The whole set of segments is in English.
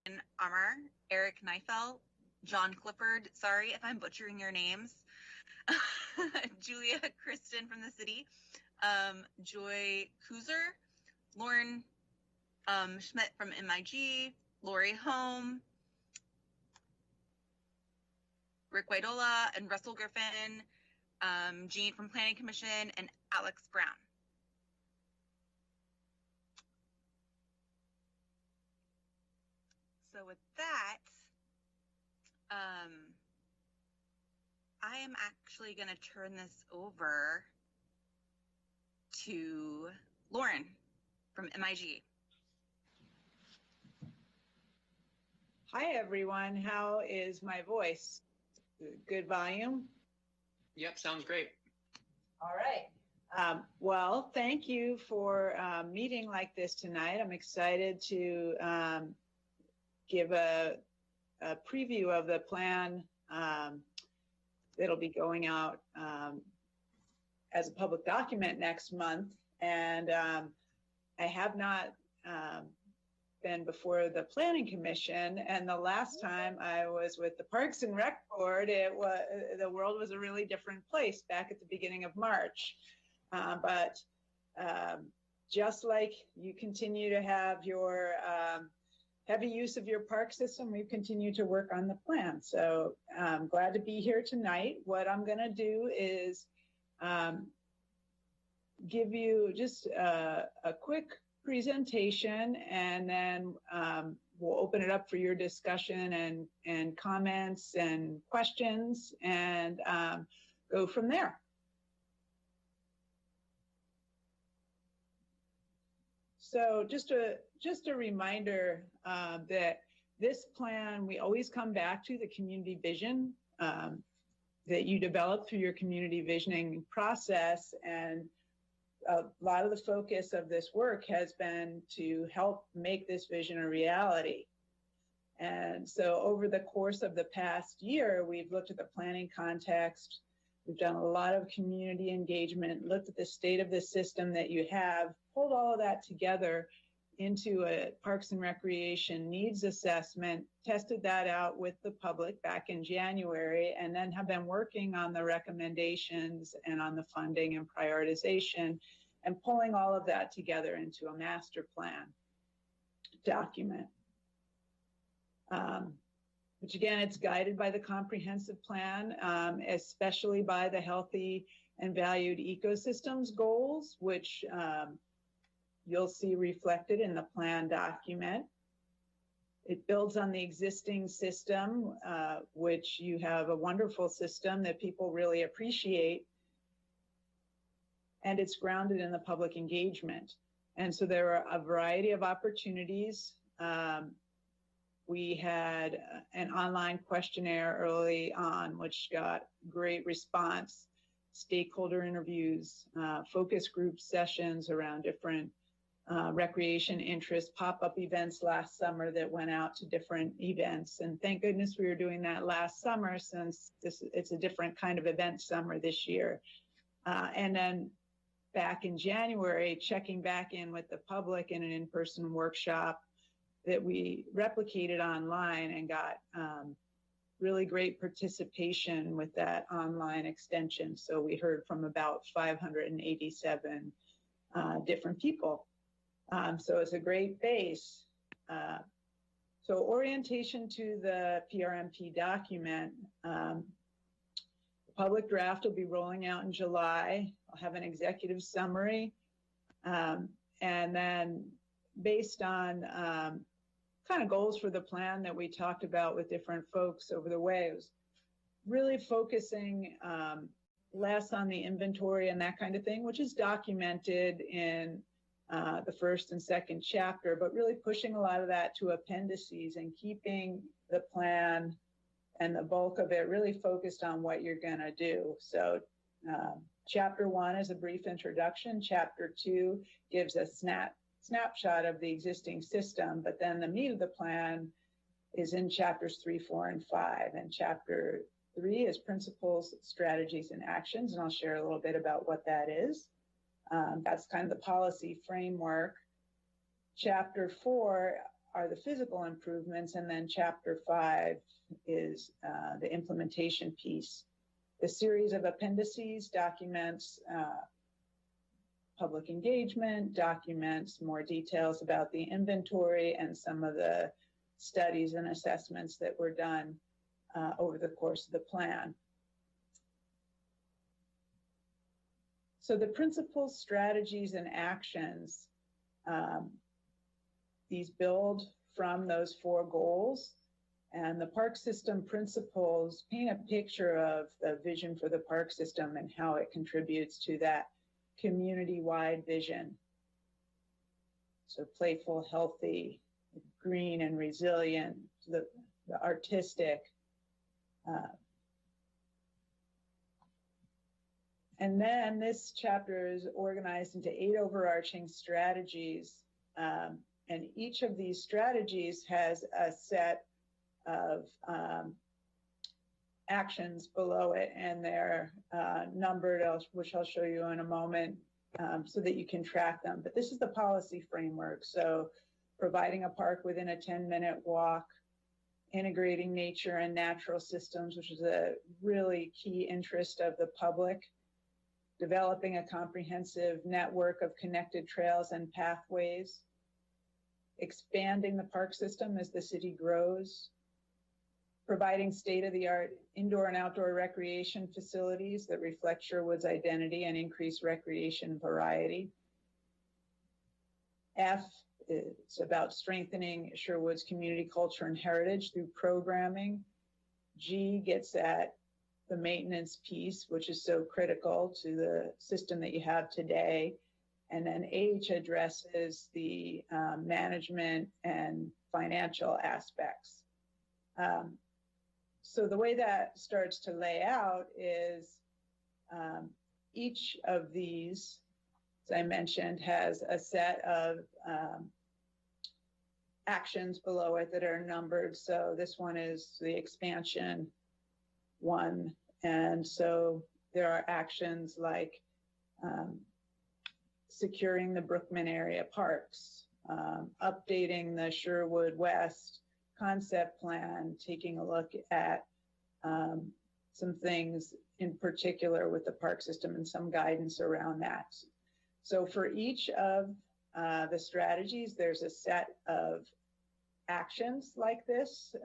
Amar, Eric Neifel, John Clifford, sorry if I'm butchering your names, Julia Kristen from the city, Joy Kuzer, Lauren Schmidt from MIG, Lori Home, Rick Widola and Russell Griffin, Jean from Planning Commission, and Alex Brown. So with that, I am actually going to turn this over to Lauren from MIG. Hi, everyone. How is my voice? Good volume? Yep, sounds great. All right. Well, thank you for meeting like this tonight. I'm excited to give a preview of the plan that'll be going out as a public document next month. And I have not been before the Planning Commission, and the last time I was with the Parks and Rec Board, the world was a really different place back at the beginning of March. But just like you continue to have your heavy use of your park system, we've continued to work on the plan. So I'm glad to be here tonight. What I'm going to do is give you just a quick presentation, and then we'll open it up for your discussion and comments and questions, and go from there. So just a reminder that this plan, we always come back to the community vision that you develop through your community visioning process. And a lot of the focus of this work has been to help make this vision a reality. And so over the course of the past year, we've looked at the planning context. We've done a lot of community engagement, looked at the state of the system that you have, pulled all of that together into a Parks and Recreation needs assessment, tested that out with the public back in January, and then have been working on the recommendations and on the funding and prioritization, and pulling all of that together into a master plan document. Which again, it's guided by the comprehensive plan, especially by the healthy and valued ecosystems goals, which you'll see reflected in the plan document. It builds on the existing system, which you have a wonderful system that people really appreciate, and it's grounded in the public engagement. And so there are a variety of opportunities. We had an online questionnaire early on, which got great response, stakeholder interviews, focus group sessions around different recreation interests, pop-up events last summer that went out to different events. And thank goodness we were doing that last summer, since it's a different kind of event summer this year. And then back in January, checking back in with the public in an in-person workshop that we replicated online, and got really great participation with that online extension. So we heard from about 587 different people. So it's a great base. So orientation to the PRMP document. The public draft will be rolling out in July. I'll have an executive summary. And then based on kind of goals for the plan that we talked about with different folks over the way, it was really focusing less on the inventory and that kind of thing, which is documented in the first and second chapter, but really pushing a lot of that to appendices and keeping the plan and the bulk of it really focused on what you're going to do. So chapter 1 is a brief introduction. Chapter 2 gives a snapshot of the existing system, but then the meat of the plan is in chapters 3, 4, and 5. And chapter 3 is principles, strategies, and actions, and I'll share a little bit about what that is. That's kind of the policy framework. Chapter 4 are the physical improvements, and then chapter 5 is the implementation piece. The series of appendices documents public engagement, documents more details about the inventory and some of the studies and assessments that were done over the course of the plan. So the principles, strategies, and actions, these build from those 4 goals. And the park system principles paint a picture of the vision for the park system and how it contributes to that community-wide vision. So playful, healthy, green and resilient, the artistic. And then this chapter is organized into 8 overarching strategies. And each of these strategies has a set of actions below it, and they're numbered, which I'll show you in a moment, so that you can track them. But this is the policy framework. So providing a park within a 10-minute walk, integrating nature and natural systems, which is a really key interest of the public, developing a comprehensive network of connected trails and pathways, expanding the park system as the city grows, providing state-of-the-art indoor and outdoor recreation facilities that reflect Sherwood's identity and increase recreation variety. F, it's about strengthening Sherwood's community culture and heritage through programming. G gets at the maintenance piece, which is so critical to the system that you have today. And then H addresses the management and financial aspects. So the way that starts to lay out is each of these, as I mentioned, has a set of actions below it that are numbered. So this one is the expansion one. And so there are actions like securing the Brookman area parks, updating the Sherwood West concept plan, taking a look at some things in particular with the park system and some guidance around that. So for each of the strategies, there's a set of actions like this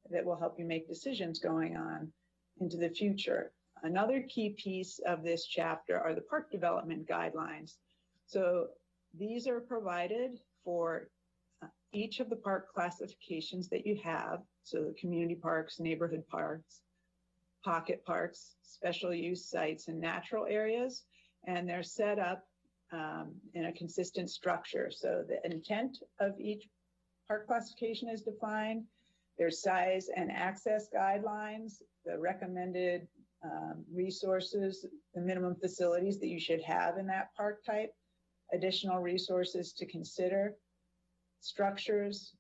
that will help you make decisions going on into the future. Another key piece of this chapter are the park development guidelines. So these are provided for each of the park classifications that you have. So the community parks, neighborhood parks, pocket parks, special use sites, and natural areas. And they're set up in a consistent structure. So the intent of each park classification is defined. There's size and access guidelines, the recommended resources, the minimum facilities that you should have in that park type, additional resources to consider, structures,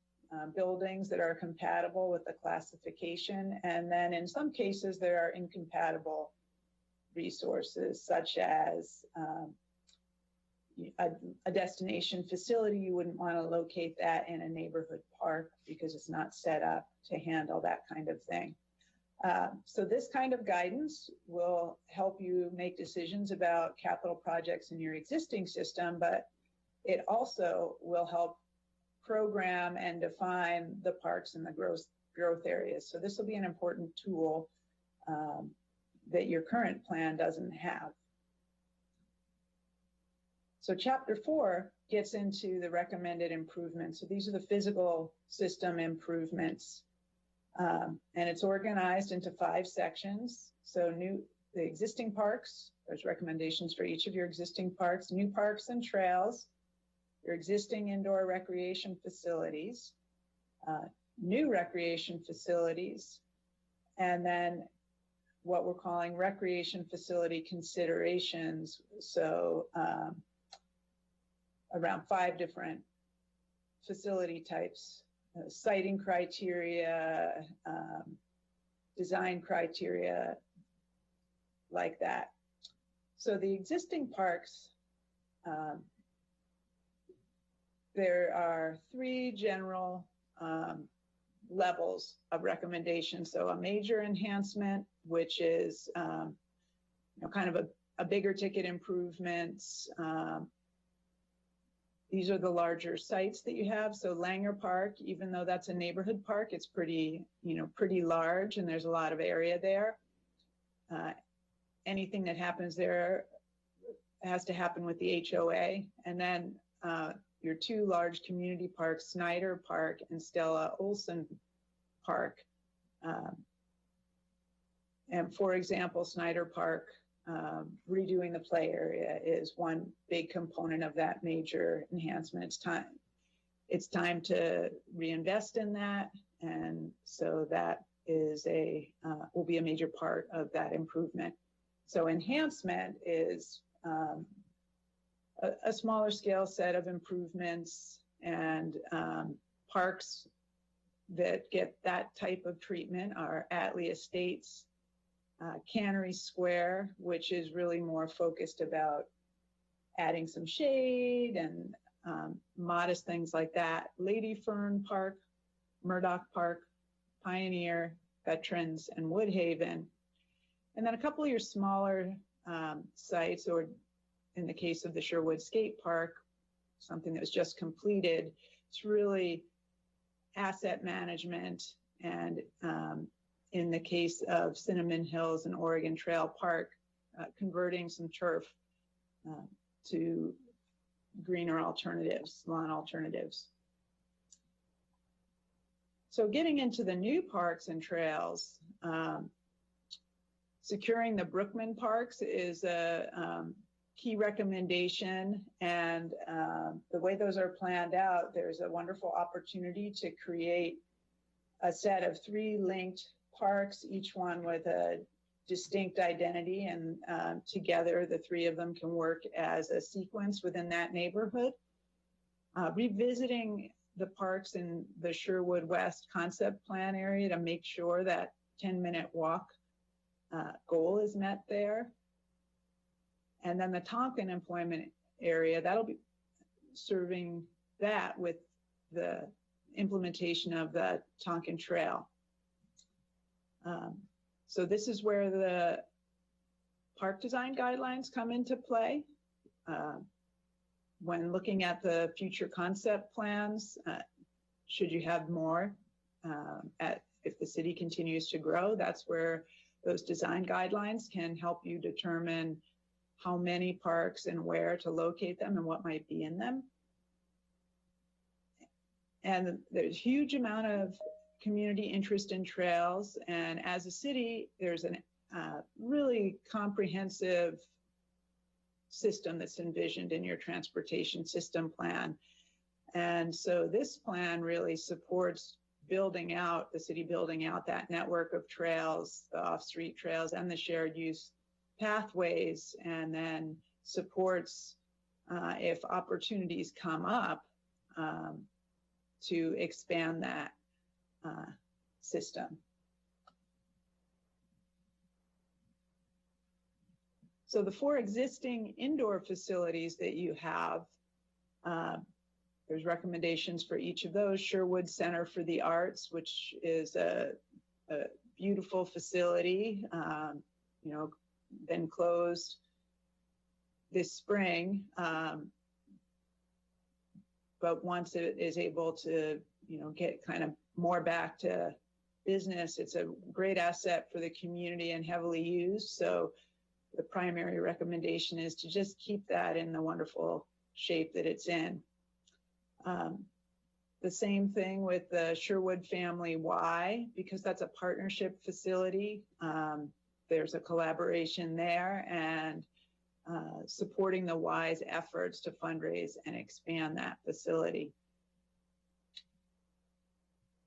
buildings that are compatible with the classification. And then in some cases, there are incompatible resources, such as a destination facility. You wouldn't want to locate that in a neighborhood park because it's not set up to handle that kind of thing. So this kind of guidance will help you make decisions about capital projects in your existing system, but it also will help program and define the parks and the growth areas. So this will be an important tool that your current plan doesn't have. So chapter 4 gets into the recommended improvements. So these are the physical system improvements. And it's organized into 5 sections. So the existing parks, there's recommendations for each of your existing parks, new parks and trails, your existing indoor recreation facilities, new recreation facilities, and then what we're calling recreation facility considerations. So around 5 different facility types, siting criteria, design criteria, like that. So the existing parks, there are three general levels of recommendation. So a major enhancement, which is kind of a bigger ticket improvements. These are the larger sites that you have. So Langer Park, even though that's a neighborhood park, it's pretty large, and there's a lot of area there. Anything that happens there has to happen with the HOA. And then your two large community parks, Snyder Park and Stella Olson Park. And for example, Snyder Park, redoing the play area is one big component of that major enhancement. It's time to reinvest in that. And so that is will be a major part of that improvement. So enhancement is a smaller scale set of improvements, and parks that get that type of treatment are Atlee Estates, Cannery Square, which is really more focused about adding some shade and modest things like that. Lady Fern Park, Murdoch Park, Pioneer, Veterans, and Woodhaven. And then a couple of your smaller sites, or in the case of the Sherwood Skate Park, something that was just completed, it's really asset management. And in the case of Cinnamon Hills and Oregon Trail Park, converting some turf to greener alternatives, lawn alternatives. So getting into the new parks and trails, securing the Brookman parks is a key recommendation. And the way those are planned out, there's a wonderful opportunity to create a set of 3 linked parks, each one with a distinct identity, and together the 3 of them can work as a sequence within that neighborhood. Revisiting the parks in the Sherwood West concept plan area to make sure that 10-minute walk goal is met there. And then the Tonkin employment area, that'll be serving that with the implementation of the Tonkin Trail. So this is where the park design guidelines come into play. When looking at the future concept plans, should you have more, if the city continues to grow, that's where those design guidelines can help you determine how many parks and where to locate them and what might be in them. And there's a huge amount of community interest in trails. And as a city, there's a really comprehensive system that's envisioned in your transportation system plan. And so this plan really supports the city building out that network of trails, the off-street trails and the shared use pathways, and then supports, if opportunities come up, to expand that system. So the 4 existing indoor facilities that you have, there's recommendations for each of those. Sherwood Center for the Arts, which is a beautiful facility, been closed this spring, but once it is able to, get kind of more back to business, it's a great asset for the community and heavily used. So the primary recommendation is to just keep that in the wonderful shape that it's in. The same thing with the Sherwood Family Y, because that's a partnership facility. There's a collaboration there, and supporting the Y's efforts to fundraise and expand that facility.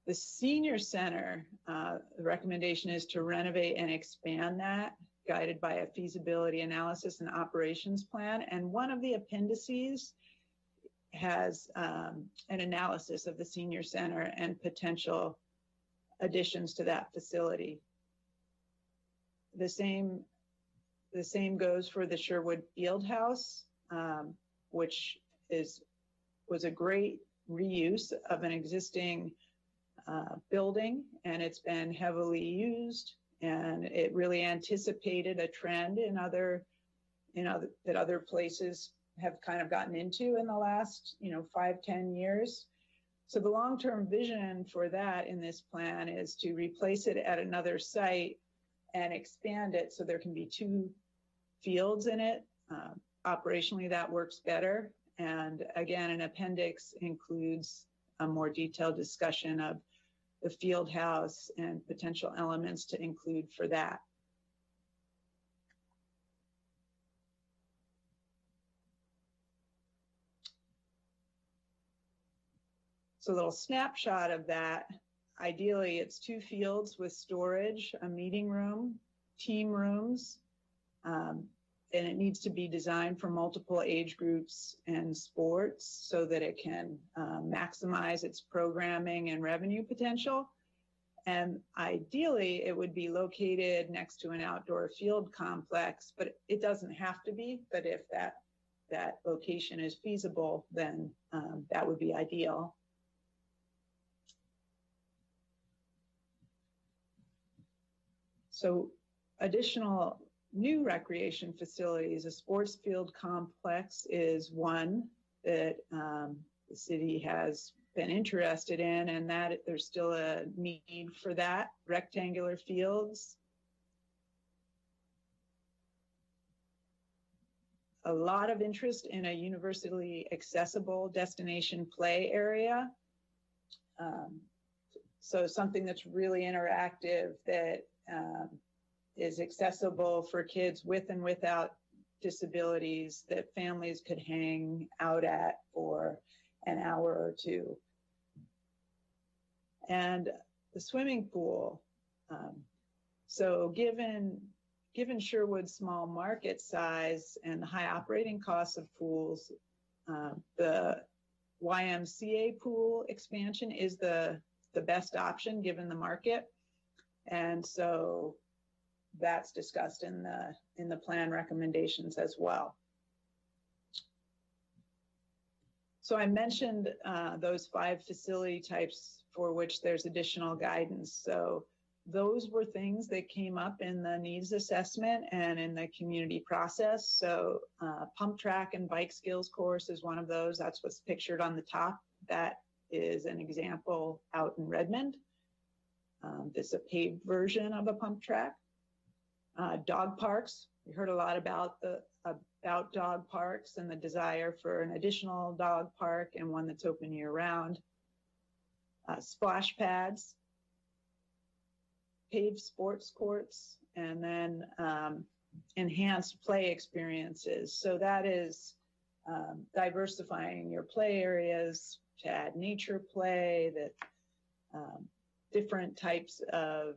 The senior center, the recommendation is to renovate and expand that, guided by a feasibility analysis and operations plan. And one of the appendices has an analysis of the senior center and potential additions to that facility. The same goes for the Sherwood Fieldhouse, which is was a great reuse of an existing building, and it's been heavily used, and it really anticipated a trend that other places have kind of gotten into in the last 5-10 years. So the long-term vision for that in this plan is to replace it at another site and expand it so there can be 2 fields in it. Operationally, that works better. And again, an appendix includes a more detailed discussion of the field house and potential elements to include for that. So a little snapshot of that. Ideally, it's 2 fields with storage, a meeting room, team rooms, and it needs to be designed for multiple age groups and sports so that it can maximize its programming and revenue potential. And ideally, it would be located next to an outdoor field complex, but it doesn't have to be. But if that location is feasible, then that would be ideal. So additional new recreation facilities, a sports field complex is one that the city has been interested in, and that there's still a need for that. Rectangular fields. A lot of interest in a universally accessible destination play area. So something that's really interactive that is accessible for kids with and without disabilities that families could hang out at for an hour or 2. And the swimming pool. So given Sherwood's small market size and the high operating costs of pools, the YMCA pool expansion is the best option given the market. And so that's discussed in the plan recommendations as well. So I mentioned those 5 facility types for which there's additional guidance. So those were things that came up in the needs assessment and in the community process. So pump track and bike skills course is one of those. That's what's pictured on the top. That is an example out in Redmond. This is a paved version of a pump track. Dog parks. We heard a lot about dog parks and the desire for an additional dog park and one that's open year round. Splash pads, paved sports courts, and then enhanced play experiences. So that is diversifying your play areas to add nature play, that different types of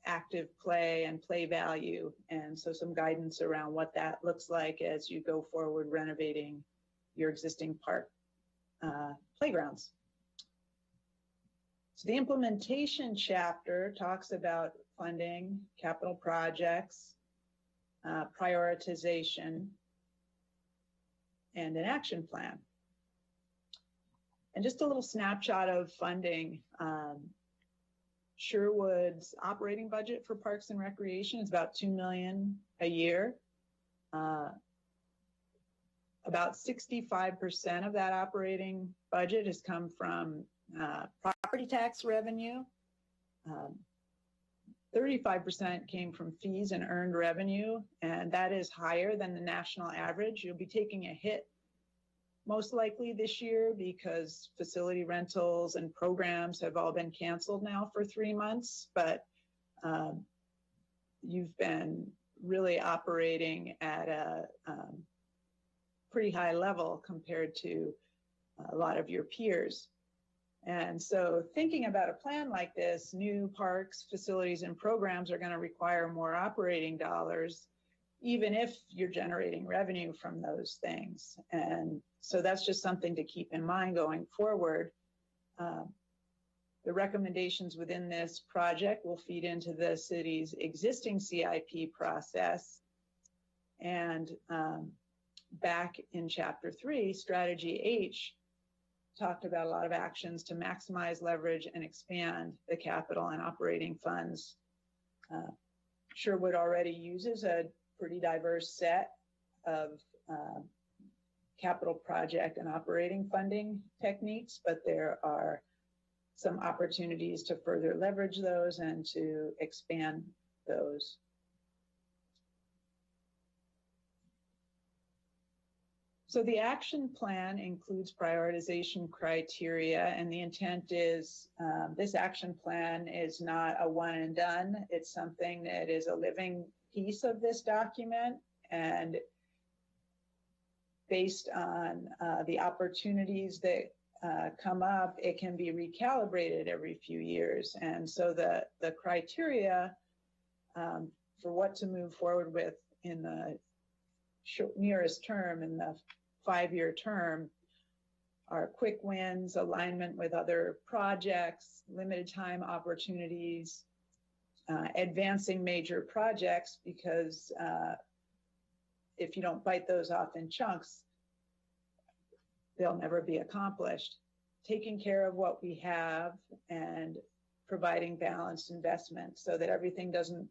active play and play value. And so some guidance around what that looks like as you go forward renovating your existing park playgrounds. So the implementation chapter talks about funding, capital projects, prioritization, and an action plan. And just a little snapshot of funding. Sherwood's operating budget for parks and recreation is about $2 million a year. About 65% of that operating budget has come from property tax revenue. 35% came from fees and earned revenue, and that is higher than the national average. You'll be taking a hit most likely this year because facility rentals and programs have all been canceled now for 3 months, but you've been really operating at a pretty high level compared to a lot of your peers. And so thinking about a plan like this, new parks, facilities, and programs are going to require more operating dollars, even if you're generating revenue from those things. And so that's just something to keep in mind going forward. The recommendations within this project will feed into the city's existing CIP process. And back in Chapter 3, Strategy H talked about a lot of actions to maximize leverage and expand the capital and operating funds. Sherwood already uses a pretty diverse set of capital project and operating funding techniques, but there are some opportunities to further leverage those and to expand those. So the action plan includes prioritization criteria, and the intent is this action plan is not a one and done. It's something that is a living piece of this document, and based on the opportunities that come up, it can be recalibrated every few years. And so the criteria for what to move forward with in the nearest term, in the 5-year term, are quick wins, alignment with other projects, limited time opportunities, advancing major projects, because if you don't bite those off in chunks, they'll never be accomplished. Taking care of what we have and providing balanced investment so that everything doesn't,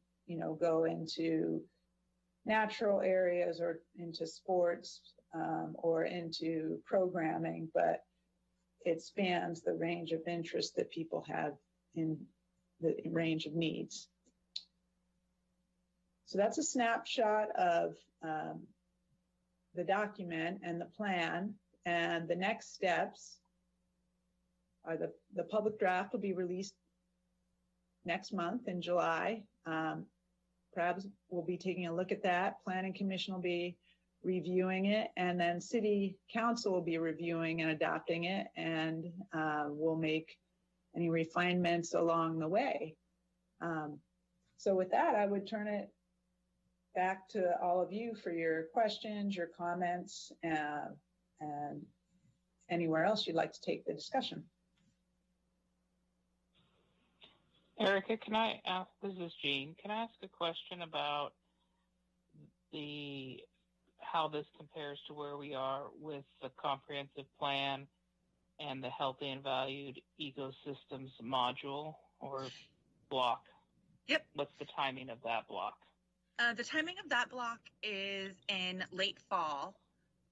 go into natural areas or into sports or into programming, but it spans the range of interest that people have in the range of needs. So that's a snapshot of the document and the plan. And the next steps are the public draft will be released next month in July. Perhaps we'll be taking a look at that. Planning Commission will be reviewing it, and then City Council will be reviewing and adopting it, and we'll make any refinements along the way. So with that, I would turn it back to all of you for your questions, your comments, and anywhere else you'd like to take the discussion. Erica, can I ask, this is Jean, can I ask a question about how this compares to where we are with the comprehensive plan and the healthy and valued ecosystems module or block? Yep. What's the timing of that block? The timing of that block is in late fall,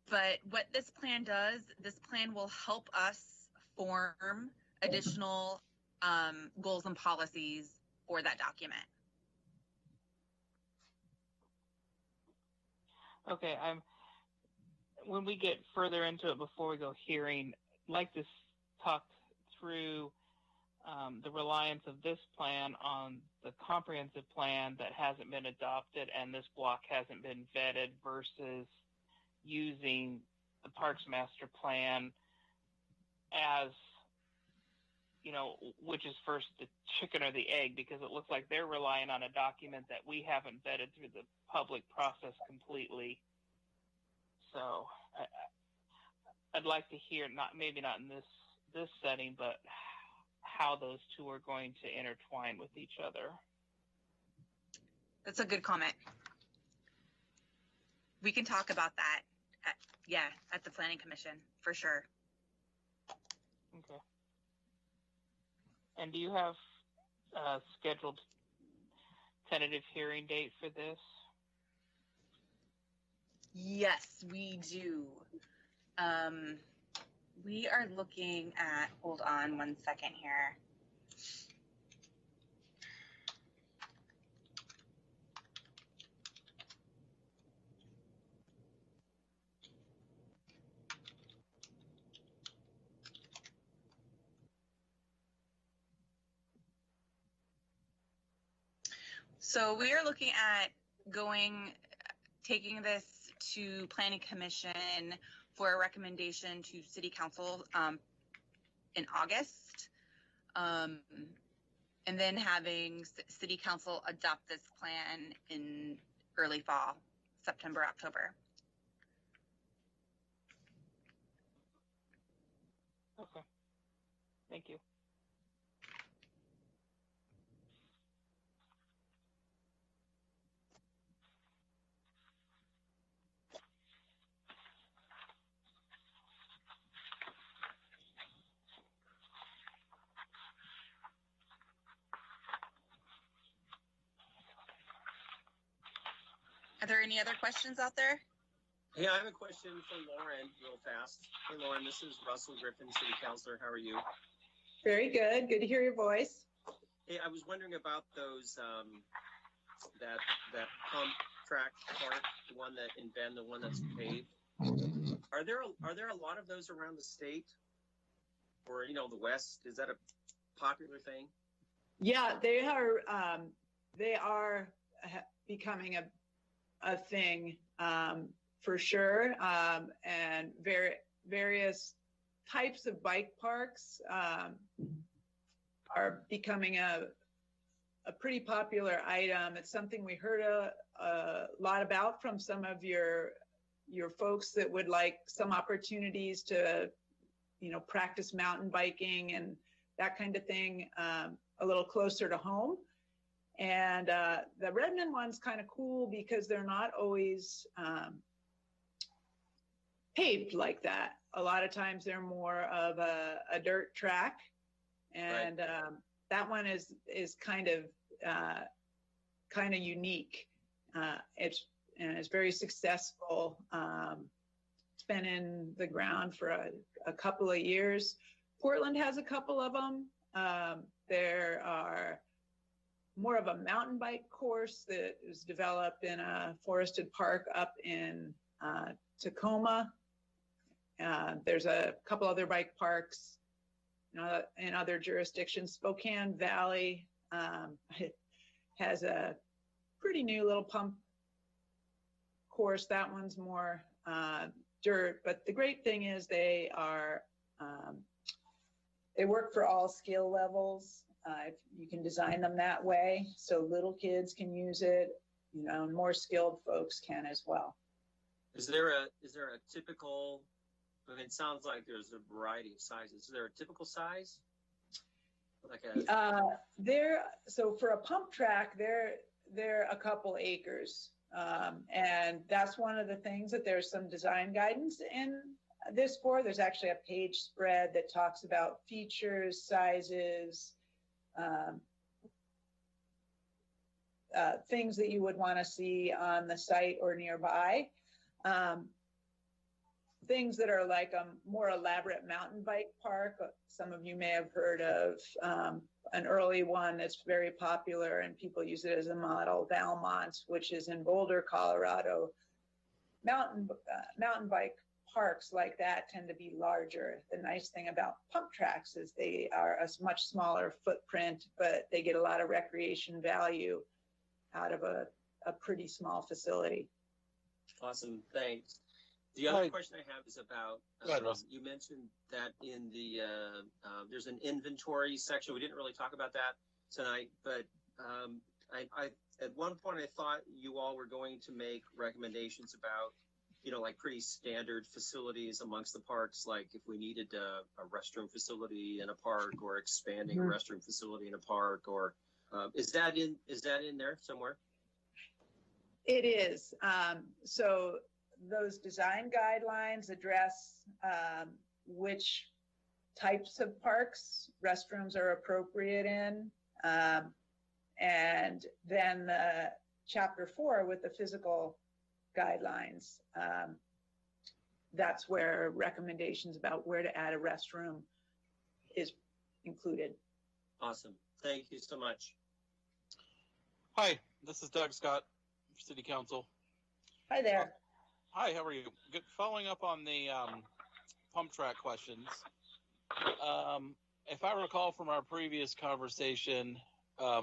but what this plan does, this plan will help us form additional goals and policies for that document. Okay, when we get further into it, before we go hearing, I'd like to talk through the reliance of this plan on the comprehensive plan that hasn't been adopted and this block hasn't been vetted versus using the Parks Master Plan as, which is first the chicken or the egg, because it looks like they're relying on a document that we haven't vetted through the public process completely. So I'd like to hear, maybe not in this setting, but how those two are going to intertwine with each other. That's a good comment. We can talk about that at the Planning Commission for sure. Okay. And do you have a scheduled tentative hearing date for this? Yes, we do. We are looking at, hold on one second here. So we are looking at taking this to Planning Commission for a recommendation to City Council in August, and then having City Council adopt this plan in early fall, September, October. Okay, thank you. Are there any other questions out there? Hey, I have a question for Lauren real fast. Hey, Lauren, this is Russell Griffin, City Councilor. How are you? Very good. Good to hear your voice. Hey, I was wondering about those, that pump track park, the one that in Bend, the one that's paved. Are there a lot of those around the state, or the West? Is that a popular thing? Yeah, they are becoming a thing for sure, and various types of bike parks are becoming a pretty popular item. It's something we heard a lot about from some of your folks that would like some opportunities to, practice mountain biking and that kind of thing a little closer to home. And the Redmond one's kind of cool because they're not always paved like that. A lot of times they're more of a dirt track, and right. That one is kind of unique. It's very successful. It's been in the ground for a couple of years. Portland has a couple of them. There are more of a mountain bike course that was developed in a forested park up in Tacoma. There's a couple other bike parks in other jurisdictions. Spokane Valley has a pretty new little pump course. That one's more dirt, but the great thing is they work for all skill levels. You can design them that way, so little kids can use it, and more skilled folks can as well. Is there a typical? I mean, it sounds like there's a variety of sizes. Is there a typical size? So for a pump track, they're a couple acres, and that's one of the things that there's some design guidance in this for. There's actually a page spread that talks about features, sizes, things that you would want to see on the site or nearby. Things that are like a more elaborate mountain bike park. Some of you may have heard of an early one that's very popular and people use it as a model, Valmont, which is in Boulder, Colorado. Mountain bike parks like that tend to be larger. The nice thing about pump tracks is they are a much smaller footprint, but they get a lot of recreation value out of a pretty small facility. Awesome, thanks. The other question I have is about, you mentioned that in the, there's an inventory section. We didn't really talk about that tonight, but I at one point I thought you all were going to make recommendations about, like pretty standard facilities amongst the parks, like if we needed a restroom facility in a park or expanding a restroom facility in a park, or is that in there somewhere? It is. So those design guidelines address which types of parks restrooms are appropriate in. And then the chapter 4 with the physical guidelines, that's where recommendations about where to add a restroom is included. Awesome. Thank you so much. Hi, this is Doug Scott, City Council. Hi there. Hi, how are you? Good. Following up on the pump track questions, if I recall from our previous conversation,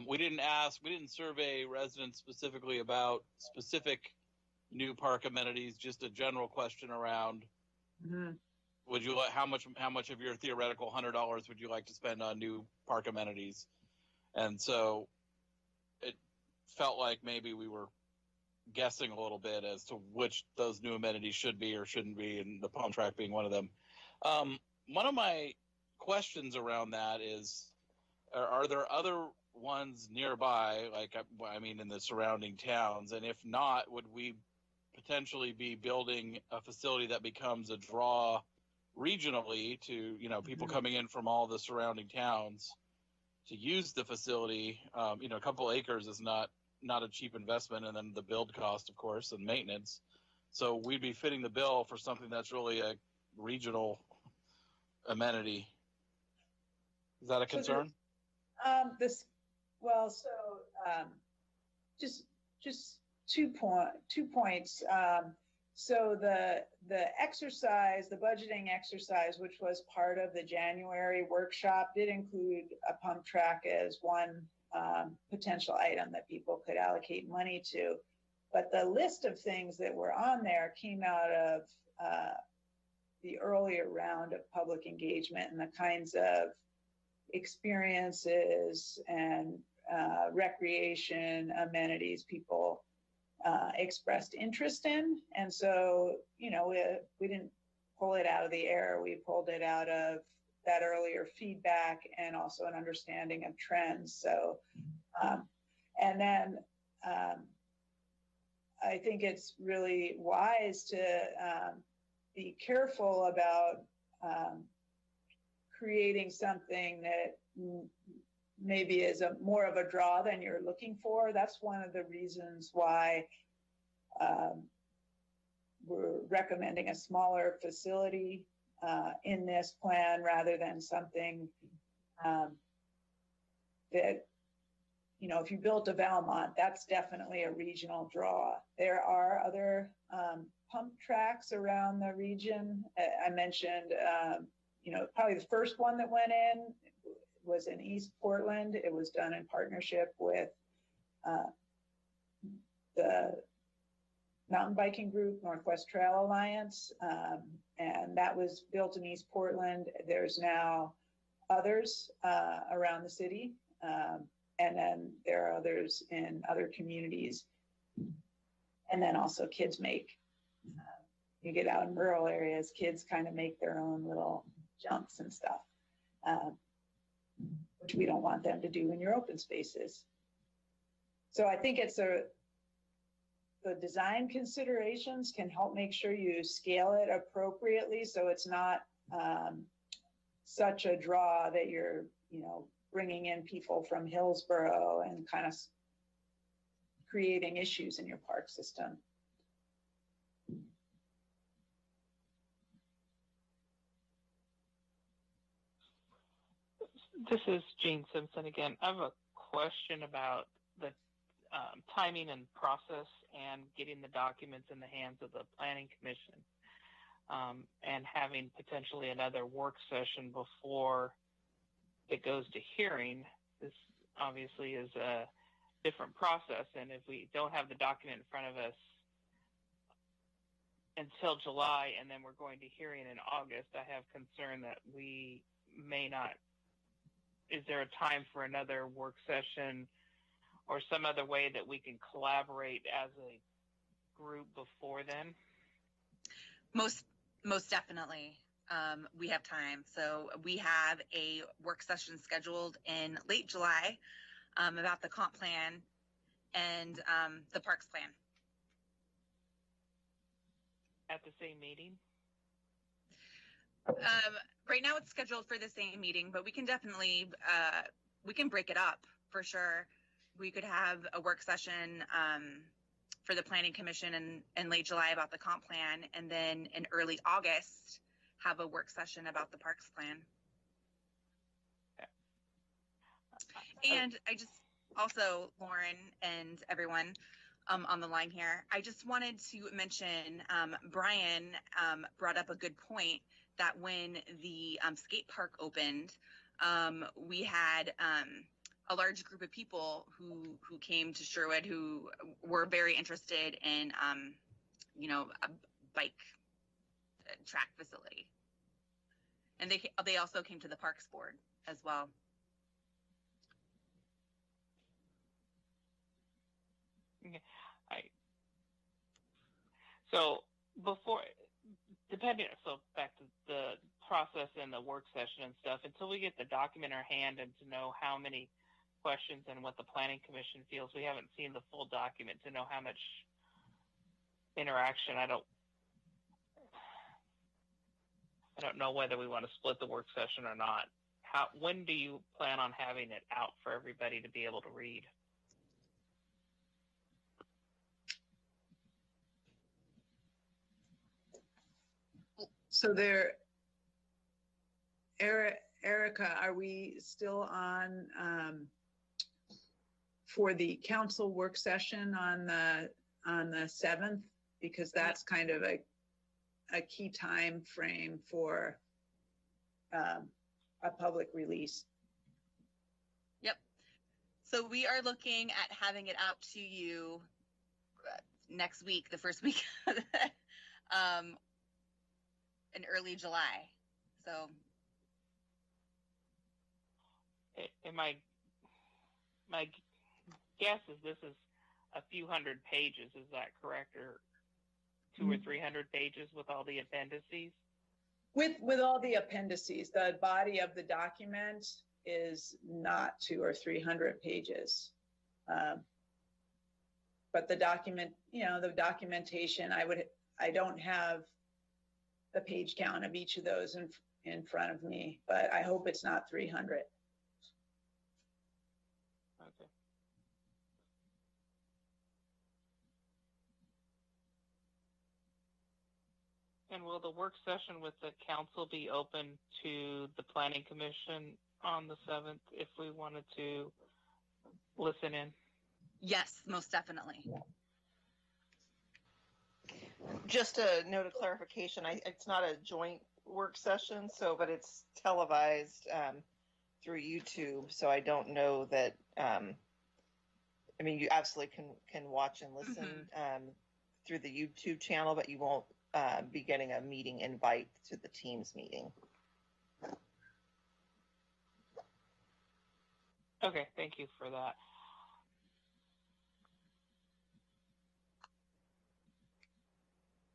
we didn't survey residents specifically about specific new park amenities, just a general question around, would you like, how much of your theoretical $100 would you like to spend on new park amenities? And so it felt like maybe we were guessing a little bit as to which those new amenities should be or shouldn't be, and the pump track being one of them. One of my questions around that is, are there other ones nearby, like, I mean, in the surrounding towns? And if not, would we potentially be building a facility that becomes a draw regionally to, people coming in from all the surrounding towns to use the facility? A couple acres is not not a cheap investment, and then the build cost, of course, and maintenance. So we'd be fitting the bill for something that's really a regional amenity. Is that a concern? Just 2 points. So the exercise, the budgeting exercise, which was part of the January workshop, did include a pump track as one potential item that people could allocate money to. But the list of things that were on there came out of the earlier round of public engagement and the kinds of experiences and recreation amenities people expressed interest in. And so, we didn't pull it out of the air. We pulled it out of that earlier feedback and also an understanding of trends. So, and then I think it's really wise to be careful about creating something that maybe is more of a draw than you're looking for. That's one of the reasons why we're recommending a smaller facility in this plan rather than something that, if you built a Valmont, that's definitely a regional draw. There are other pump tracks around the region. I mentioned, probably the first one that went in was in East Portland. It was done in partnership with the mountain biking group, Northwest Trail Alliance, and that was built in East Portland. There's now others around the city, and then there are others in other communities. And then also kids make, you get out in rural areas, kids kind of make their own little jumps and stuff, which we don't want them to do in your open spaces. So I think the design considerations can help make sure you scale it appropriately so it's not such a draw that you're, bringing in people from Hillsborough and kind of creating issues in your park system. This is Gene Simpson again. I have a question about the timing and process and getting the documents in the hands of the Planning Commission and having potentially another work session before it goes to hearing. This obviously is a different process, and if we don't have the document in front of us until July and then we're going to hearing in August, I have concern that we may not. Is there a time for another work session or some other way that we can collaborate as a group before then? Most definitely. We have time. So we have a work session scheduled in late July about the comp plan and the parks plan. At the same meeting? Right now it's scheduled for the same meeting, but we can definitely, we can break it up for sure. We could have a work session for the Planning Commission in late July about the comp plan, and then in early August have a work session about the parks plan. And I just also, Lauren and everyone on the line here, I just wanted to mention, Brian brought up a good point that when the skate park opened, we had a large group of people who came to Sherwood who were very interested in, a bike track facility. And they also came to the Parks Board as well. Okay. So back to the process and the work session and stuff, until we get the document in our hand and to know how many questions and what the Planning Commission feels, we haven't seen the full document to know how much interaction. I don't know whether we want to split the work session or not. When do you plan on having it out for everybody to be able to read? So Erica, are we still on for the council work session on the 7th? Because that's kind of a key time frame for a public release. Yep. So we are looking at having it out to you next week, the first week in early July. So and my guess is this is a few hundred pages. Is that correct, or 200 or 300 pages with all the appendices? With all the appendices, the body of the document is not 200 or 300 pages. But the document, the documentation, I don't have the page count of each of those in front of me, but I hope it's not 300. Okay. And will the work session with the council be open to the planning commission on the 7th if we wanted to listen in? yes, most definitely. Just a note of clarification, it's not a joint work session, but it's televised through YouTube, so I don't know that, you absolutely can watch and listen through the YouTube channel, but you won't be getting a meeting invite to the Teams meeting. Okay, thank you for that.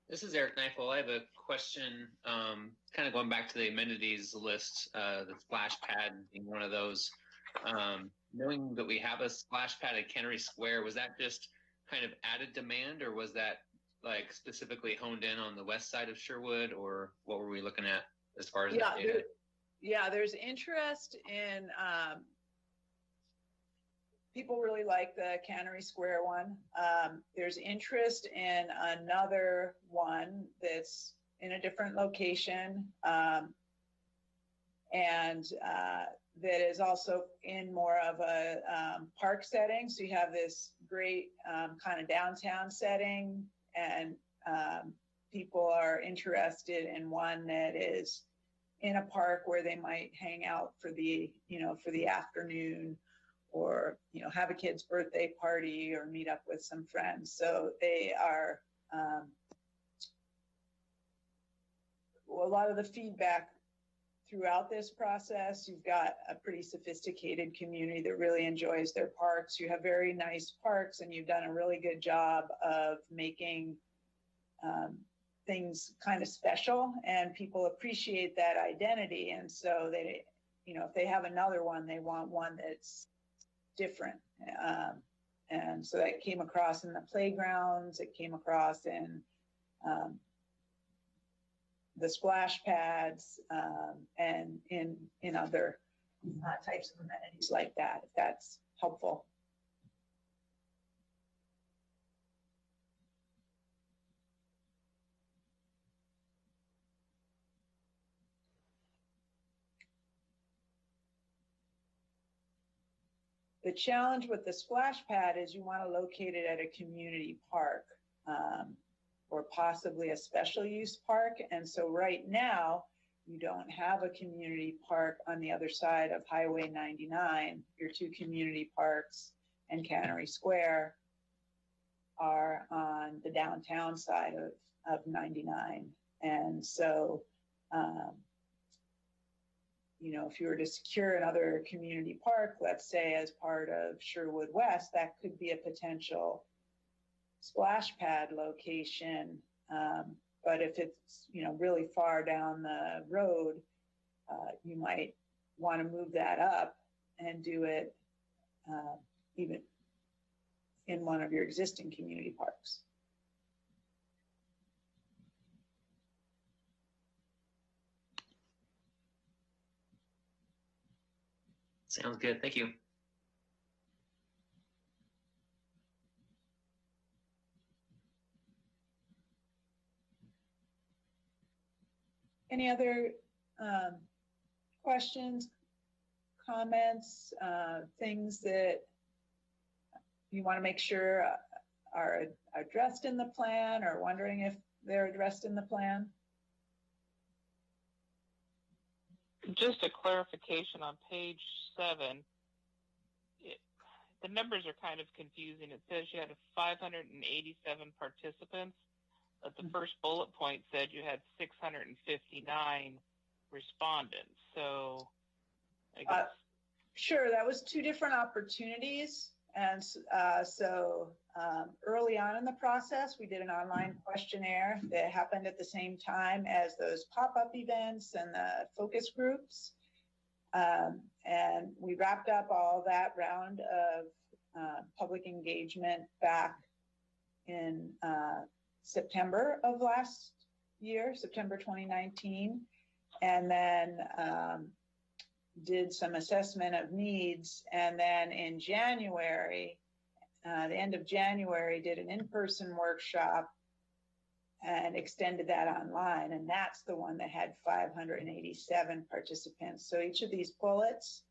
This is Eric Neifel. I have a question, kind of going back to the amenities list, the splash pad being one of those. Knowing that we have a splash pad at Cannery Square, was that just kind of added demand, or was that like specifically honed in on the west side of Sherwood, or what were we looking at as far as that data? There's interest in people really like the Cannery Square one. There's interest in another one that's in a different location, and that is also in more of a park setting. So you have this great kind of downtown setting, and people are interested in one that is in a park where they might hang out for the afternoon, or have a kid's birthday party, or meet up with some friends. So they are a lot of the feedback throughout this process. You've got a pretty sophisticated community that really enjoys their parks. You have very nice parks, and you've done a really good job of making things kind of special, and people appreciate that identity. And so they, if they have another one, they want one that's different. And so that came across in the playgrounds, it came across in the splash pads, and in other types of amenities like that, if that's helpful. The challenge with the splash pad is you want to locate it at a community park, or possibly a special use park. And so right now, you don't have a community park on the other side of Highway 99. Your two community parks and Cannery Square are on the downtown side of 99. And so, if you were to secure another community park, let's say as part of Sherwood West, that could be a potential splash pad location. But if it's, really far down the road, you might want to move that up and do it even in one of your existing community parks. Sounds good. Thank you. Any other questions, comments, things that you want to make sure are addressed in the plan, or wondering if they're addressed in the plan? Just a clarification on page 7. The numbers are kind of confusing. It says you had 587 participants, but the first bullet point said you had 659 respondents. So I guess. Sure, that was 2 different opportunities. And so early on in the process, we did an online questionnaire that happened at the same time as those pop-up events and the focus groups. And we wrapped up all that round of public engagement back in September of last year, September 2019. And then did some assessment of needs, and then in January, the end of January, did an in-person workshop and extended that online, and that's the one that had 587 participants. So each of these bullets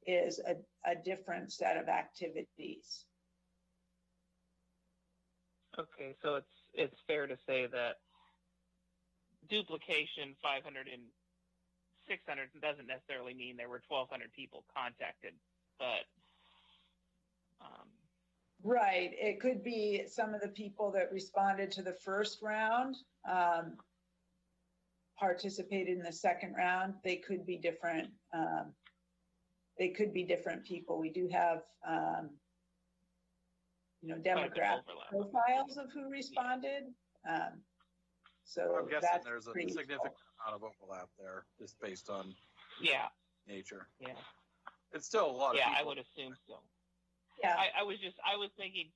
is a different set of activities. Okay, so it's fair to say that duplication 500 and 600 doesn't necessarily mean there were 1,200 people contacted, but right. It could be some of the people that responded to the first round participated in the second round. They could be different. They could be different people. We do have, demographic profiles of who responded. So I'm guessing that's there's a significant amount of overlap there, just based on nature. Yeah, it's still a lot of people. I would assume so. Yeah, I was thinking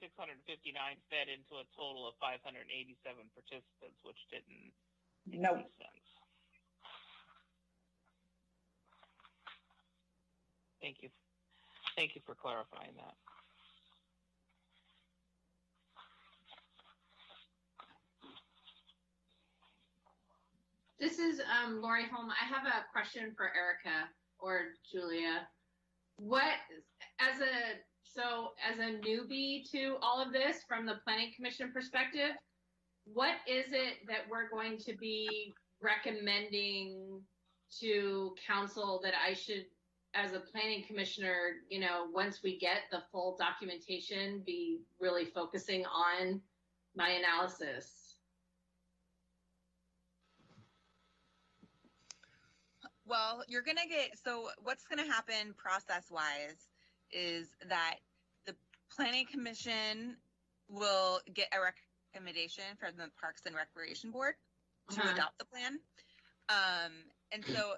659 fed into a total of 587 participants, which didn't make sense. Thank you for clarifying that. This is Lori Holm. I have a question for Erica or Julia. As a newbie to all of this from the Planning Commission perspective, what is it that we're going to be recommending to council that I should, as a planning commissioner, once we get the full documentation, be really focusing on my analysis? Well, what's going to happen process-wise is that the Planning Commission will get a recommendation from the Parks and Recreation Board to adopt the plan. And so,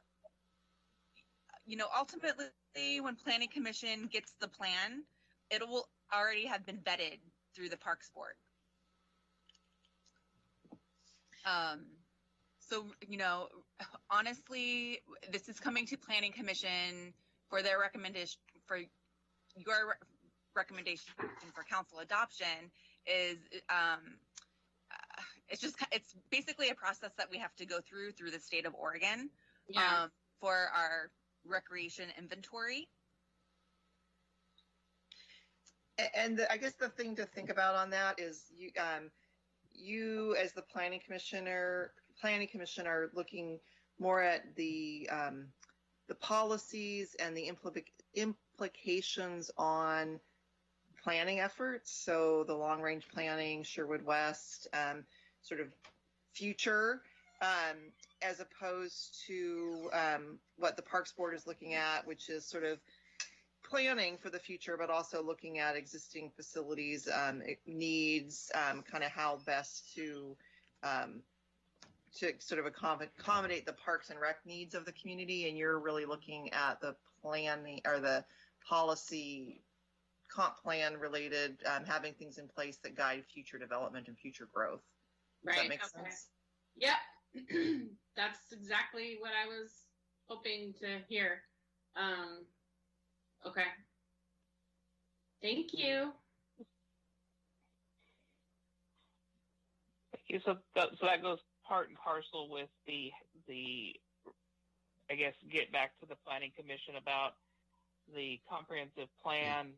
ultimately, when Planning Commission gets the plan, it will already have been vetted through the Parks Board. So, honestly, this is coming to Planning Commission for their recommendation, for your recommendation for council adoption is, it's basically a process that we have to go through the state of Oregon for our recreation inventory. And I guess the thing to think about on that is you as the planning commissioner looking more at the policies and the implications on planning efforts. So the long range planning, Sherwood West, sort of future, as opposed to what the Parks Board is looking at, which is sort of planning for the future, but also looking at existing facilities, needs, kind of how best to sort of accommodate the parks and rec needs of the community. And you're really looking at the planning or the policy comp plan related, having things in place that guide future development and future growth. Does that make sense? Yep. That's exactly what I was hoping to hear. Okay. Thank you. Thank you. So that goes part and parcel with the I guess get back to the Planning Commission about the comprehensive plan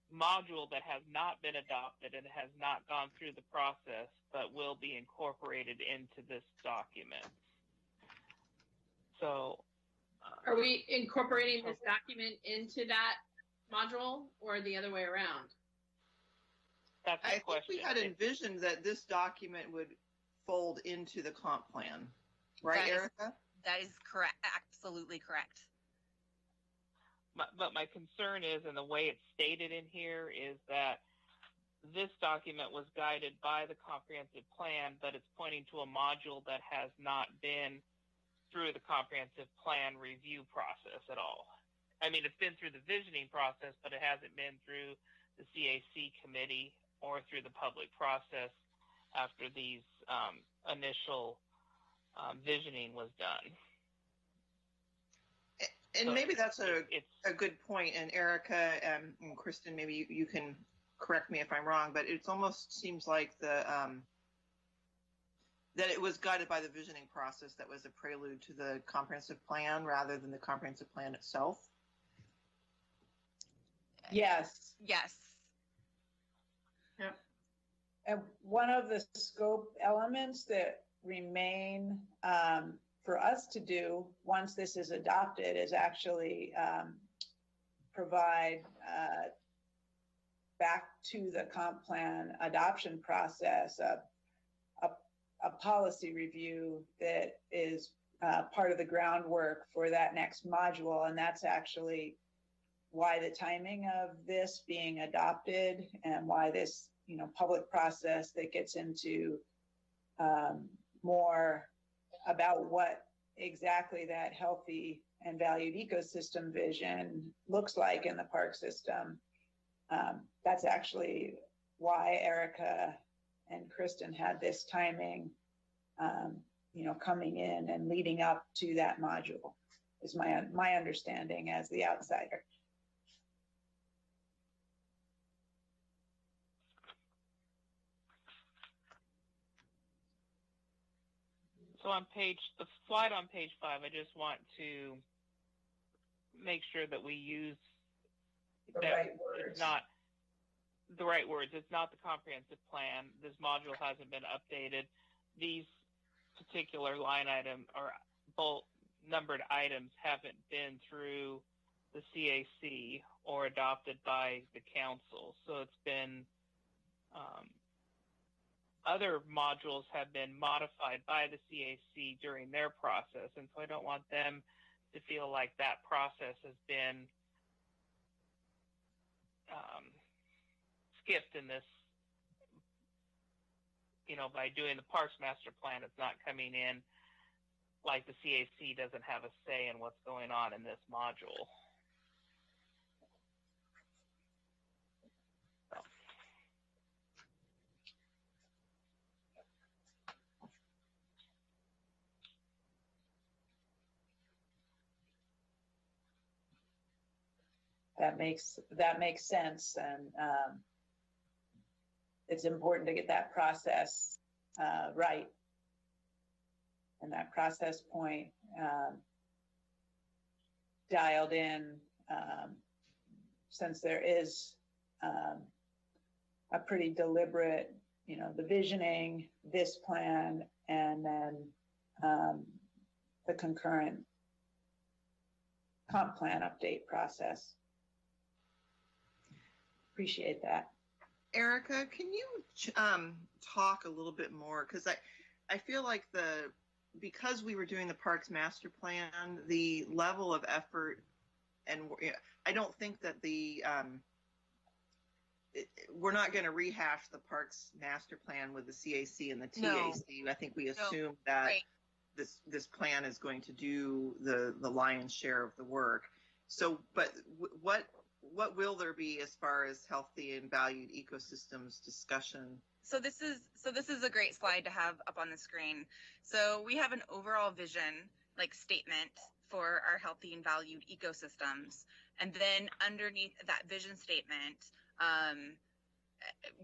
module that has not been adopted and has not gone through the process, but will be incorporated into this document. So, are we incorporating this document into that module or the other way around? That's I the question. think we had envisioned that this document would fold into the comp plan, right, Erica? That is correct. Absolutely correct. But my concern is, and the way it's stated in here, is that this document was guided by the comprehensive plan, but it's pointing to a module that has not been through the comprehensive plan review process at all. I mean, it's been through the visioning process, but it hasn't been through the CAC committee or through the public process after these initial visioning was done. And So maybe that's a good point. And Erica and Kristen, maybe you can correct me if I'm wrong, but it almost seems like that it was guided by the visioning process that was a prelude to the comprehensive plan rather than the comprehensive plan itself. Yes. Yes. Yep. And one of the scope elements that remain for us to do once this is adopted is actually provide back to the comp plan adoption process a policy review that is part of the groundwork for that next module. And that's actually why the timing of this being adopted and why this, public process that gets into more about what exactly that healthy and valued ecosystem vision looks like in the park system. That's actually why Erica and Kristen had this timing, coming in and leading up to that module is my understanding as the outsider. So the slide on page 5, I just want to make sure that we use The right words. It's not the right words. It's not the comprehensive plan. This module hasn't been updated. These particular line item or bulk numbered items haven't been through the CAC or adopted by the council. So it's been other modules have been modified by the CAC during their process. And so I don't want them to feel like that process has been skipped in this, by doing the Parks Master Plan. It's not coming in like the CAC doesn't have a say in what's going on in this module. That makes sense, and it's important to get that process right, and that process point dialed in, since there is a pretty deliberate, the visioning, this plan, and then the concurrent comp plan update process. Appreciate that. Erica, can you talk a little bit more? Because I feel like because we were doing the Parks Master Plan, the level of effort, and I don't think that we're not going to rehash the Parks Master Plan with the CAC and the TAC. No. I think we assume that right. This plan is going to do the lion's share of the work. So, but what will there be as far as healthy and valued ecosystems discussion? So this is a great slide to have up on the screen. So we have an overall vision statement for our healthy and valued ecosystems. And then underneath that vision statement,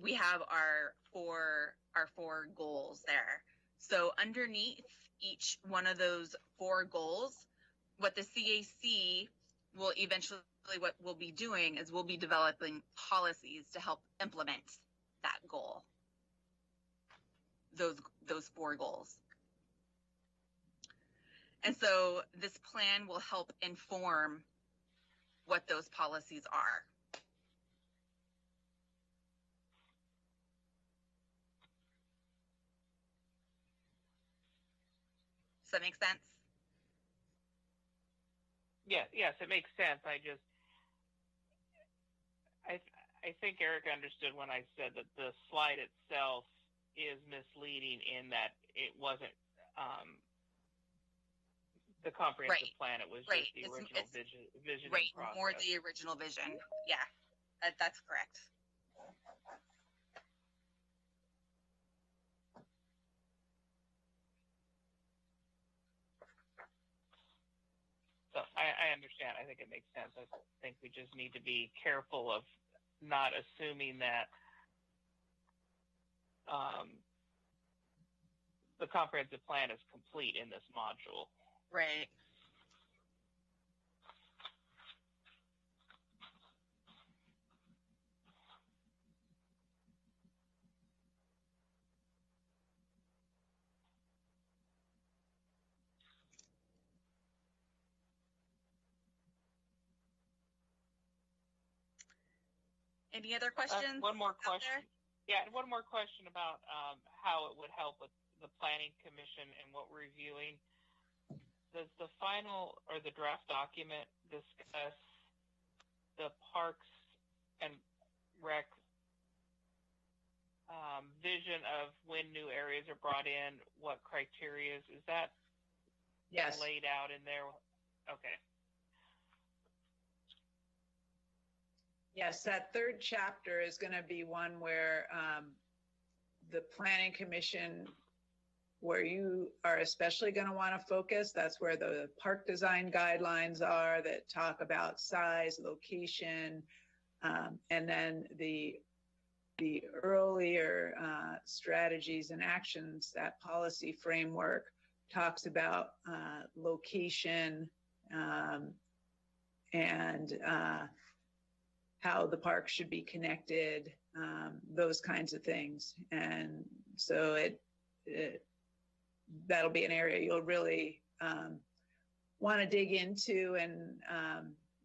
we have our four goals there. So underneath each one of those 4 goals, what the CAC will eventually, what we'll be doing is we'll be developing policies to help implement that goal, those 4 goals. And so this plan will help inform what those policies are. Does that make sense? Yeah, yes, it makes sense. I think Eric understood when I said that the slide itself is misleading in that it wasn't the comprehensive plan. It was just the original vision right, process. More the original vision. Yeah, that's correct. So I understand. I think it makes sense. I think we just need to be careful of not assuming that the comprehensive plan is complete in this module. Right. Any other questions? One more question. Yeah, and one more question about how it would help with the Planning Commission and what we're reviewing. Does the final or the draft document discuss the Parks and Rec vision of when new areas are brought in, what criteria is that Yes. laid out in there? Okay. Yes, that 3rd chapter is going to be one where the Planning Commission, where you are especially going to want to focus. That's where the park design guidelines are that talk about size, location, and then the earlier strategies and actions. That policy framework talks about location and how the park should be connected, those kinds of things. And so that'll be an area you'll really want to dig into and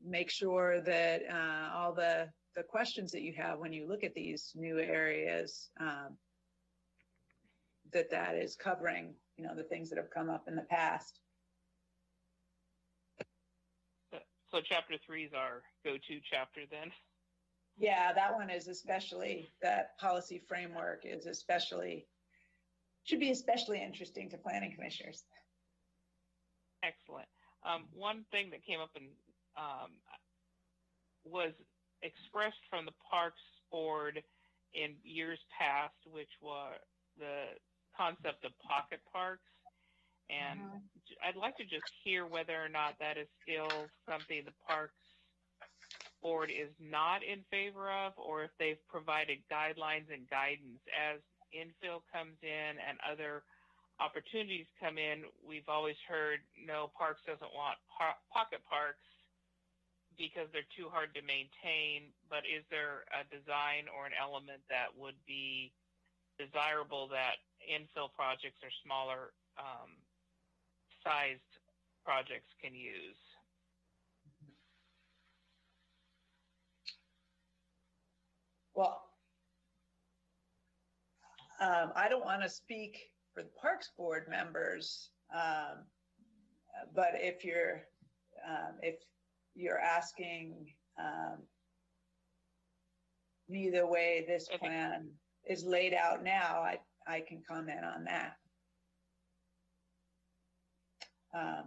make sure that all the questions that you have when you look at these new areas, that is covering, the things that have come up in the past. So chapter 3 is our go-to chapter then? Yeah, that one is especially, that policy framework is should be especially interesting to planning commissioners. Excellent. One thing that came up in was expressed from the Parks Board in years past, which was the concept of pocket parks. And I'd like to just hear whether or not that is still something the Parks Board is not in favor of, or if they've provided guidelines and guidance as infill comes in and other opportunities come in. We've always heard, no, Parks doesn't want pocket parks because they're too hard to maintain, but is there a design or an element that would be desirable that infill projects or smaller sized projects can use? Well, I don't want to speak for the Parks Board members, but if you're asking me the way this plan is laid out now, I can comment on that.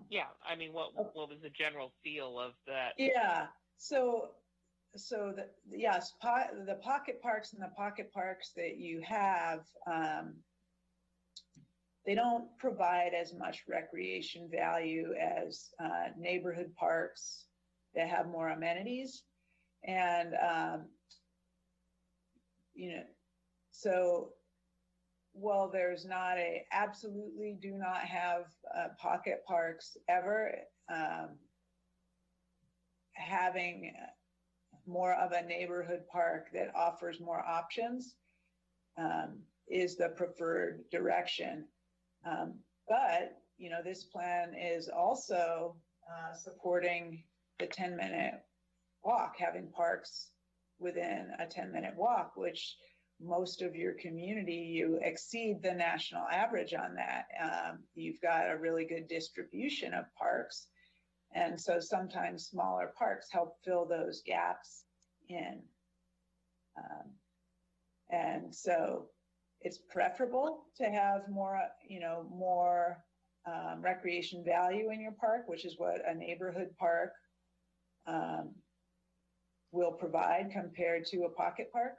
Yeah, I mean, what was the general feel of that? Yeah, so yes, the pocket parks and the pocket parks that you have, they don't provide as much recreation value as neighborhood parks that have more amenities. And, so well, there's not a absolutely do not have pocket parks ever. Having more of a neighborhood park that offers more options is the preferred direction. But, you know, this plan is also supporting the 10-minute walk, having parks within a 10-minute walk, which most of your community, you exceed the national average on that. You've got a really good distribution of parks. And so sometimes smaller parks help fill those gaps in. And so it's preferable to have more, you know, more recreation value in your park, which is what a neighborhood park will provide compared to a pocket park.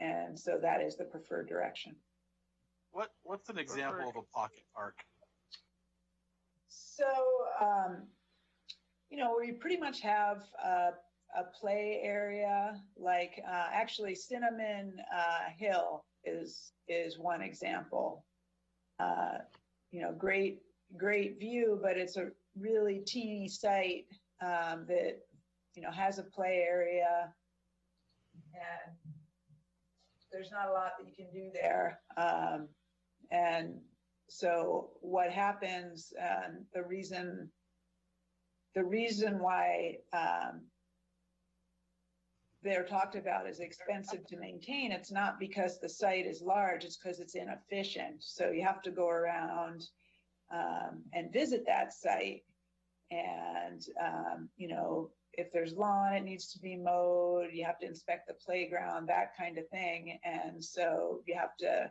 And so that is the preferred direction. What's an example of a pocket park? So, you know, where you pretty much have a play area, like actually Cinnamon Hill is one example. You know, great view, but it's a really teeny site that, you know, has a play area, and there's not a lot that you can do there. And so what happens, the reason why they're talked about as expensive to maintain, it's not because the site is large, it's because it's inefficient. So you have to go around and visit that site. And, you know, if there's lawn, it needs to be mowed. You have to inspect the playground, that kind of thing. And so you have to,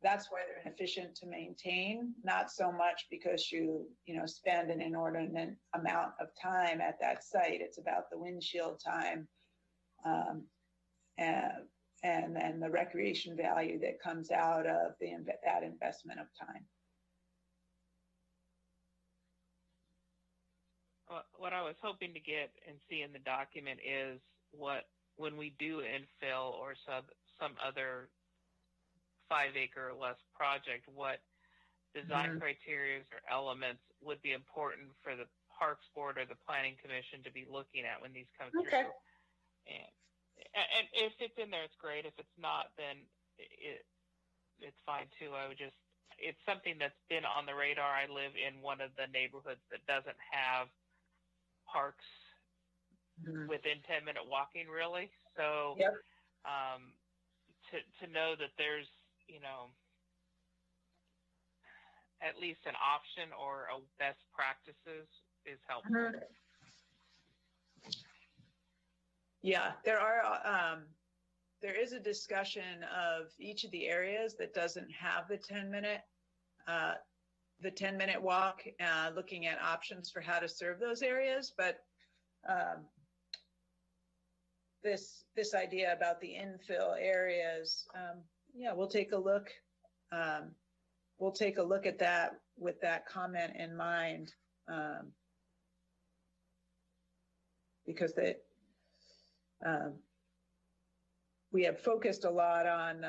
that's why they're inefficient to maintain, not so much because you know, spend an inordinate amount of time at that site. It's about the windshield time and then the recreation value that comes out of that investment of time. What I was hoping to get and see in the document is when we do infill or some other 5-acre or less project, what design criteria or elements would be important for the Parks Board or the Planning Commission to be looking at when these come through. And if it's in there, it's great. If it's not, then it's fine too. It's something that's been on the radar. I live in one of the neighborhoods that doesn't have parks within 10-minute walking, really. So to know that there's, you know, at least an option or a best practices is helpful. Yeah, there is a discussion of each of the areas that doesn't have the 10-minute walk, looking at options for how to serve those areas. But this idea about the infill areas, yeah, we'll take a look. We'll take a look at that with that comment in mind, because we have focused a lot on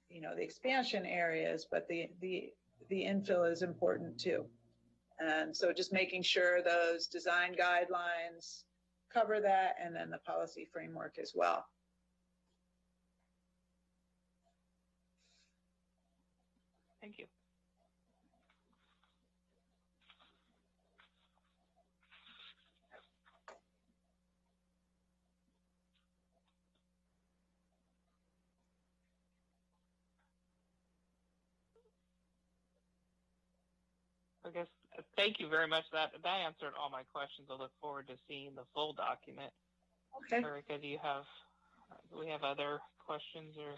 you know, the expansion areas, but the infill is important too. And so just making sure those design guidelines cover that, and then the policy framework as well. Thank you. I guess thank you very much. That answered all my questions. I look forward to seeing the full document. Okay. Erica, do we have other questions or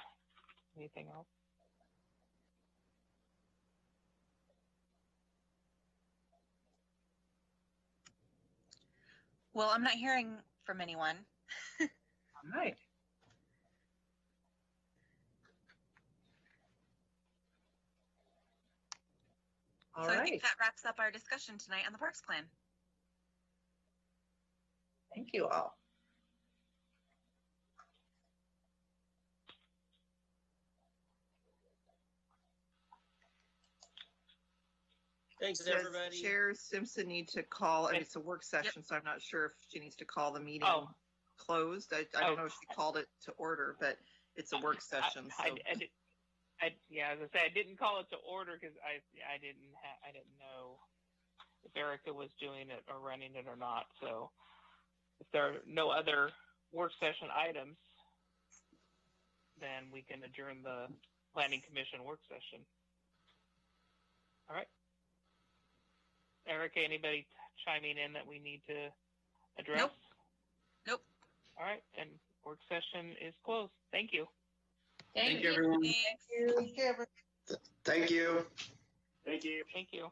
anything else? Well, I'm not hearing from anyone. All right. All right. I think that wraps up our discussion tonight on the Parks Plan. Thank you all. Thanks, Does everybody. Chair Simpson need to call? I mean, it's a work session, so I'm not sure if she needs to call the meeting closed. I don't know if she called it to order, but it's a work session. So. Yeah, as I say, I didn't call it to order because I didn't know if Erica was doing it or running it or not. So if there are no other work session items, then we can adjourn the Planning Commission work session. All right. Erica, anybody chiming in that we need to address? Nope. All right, and work session is closed. Thank you. Thank you, everyone. Thanks. Thank you. Thank you. Thank you. Thank you.